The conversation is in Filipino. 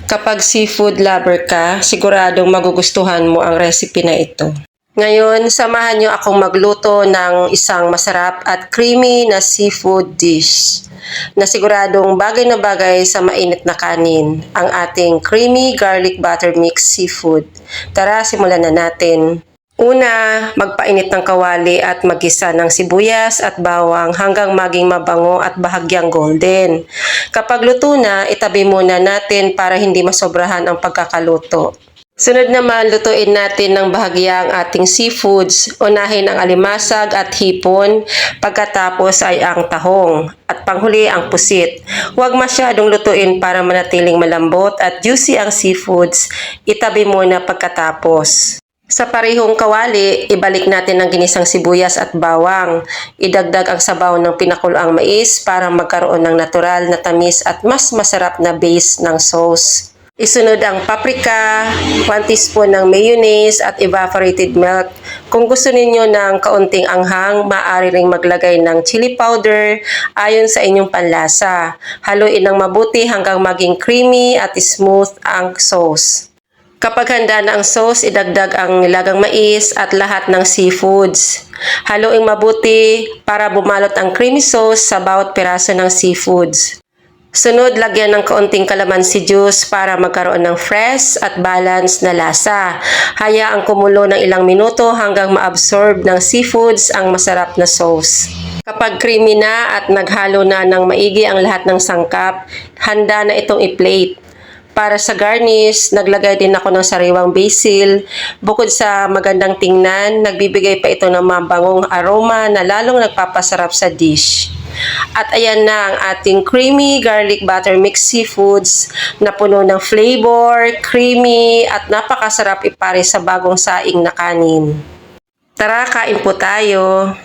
Kapag seafood lover ka, siguradong magugustuhan mo ang recipe na ito. Ngayon, samahan niyo akong magluto ng isang masarap at creamy na seafood dish na siguradong bagay na bagay sa mainit na kanin, ang ating creamy garlic butter mix seafood. Tara, simulan na natin. Una, magpainit ng kawali at magisa ng sibuyas at bawang hanggang maging mabango at bahagyang golden. Kapag luto na, itabi muna natin para hindi masobrahan ang pagkakaluto. Sunod naman, lutuin natin ng bahagya ang ating seafoods. Unahin ang alimasag at hipon, pagkatapos ay ang tahong, at panghuli ang pusit. Huwag masyadong lutuin para manatiling malambot at juicy ang seafoods. Itabi muna pagkatapos. Sa parehong kawali, ibalik natin ang ginisang sibuyas at bawang. Idagdag ang sabaw ng pinakuloang mais para magkaroon ng natural na tamis at mas masarap na base ng sauce. Isunod ang paprika, 1 teaspoon ng mayonnaise at evaporated milk. Kung gusto ninyo ng kaunting anghang, maaari ring maglagay ng chili powder ayon sa inyong panlasa. Haluin ng mabuti hanggang maging creamy at smooth ang sauce. Kapag handa na ang sauce, idagdag ang nilagang mais at lahat ng seafoods. Haluin mabuti para bumalot ang creamy sauce sa bawat piraso ng seafoods. Sunod, lagyan ng kaunting calamansi juice para magkaroon ng fresh at balanced na lasa. Hayaang kumulo ng ilang minuto hanggang ma-absorb ng seafoods ang masarap na sauce. Kapag creamy na at naghalo na ng maigi ang lahat ng sangkap, handa na itong i-plate. Para sa garnish, naglagay din ako ng sariwang basil. Bukod sa magandang tingnan, nagbibigay pa ito ng mabangong aroma na lalong nagpapasarap sa dish. At ayan na ang ating creamy garlic butter mix seafoods na puno ng flavor, creamy at napakasarap ipare sa bagong saing na kanin. Tara, kain po tayo!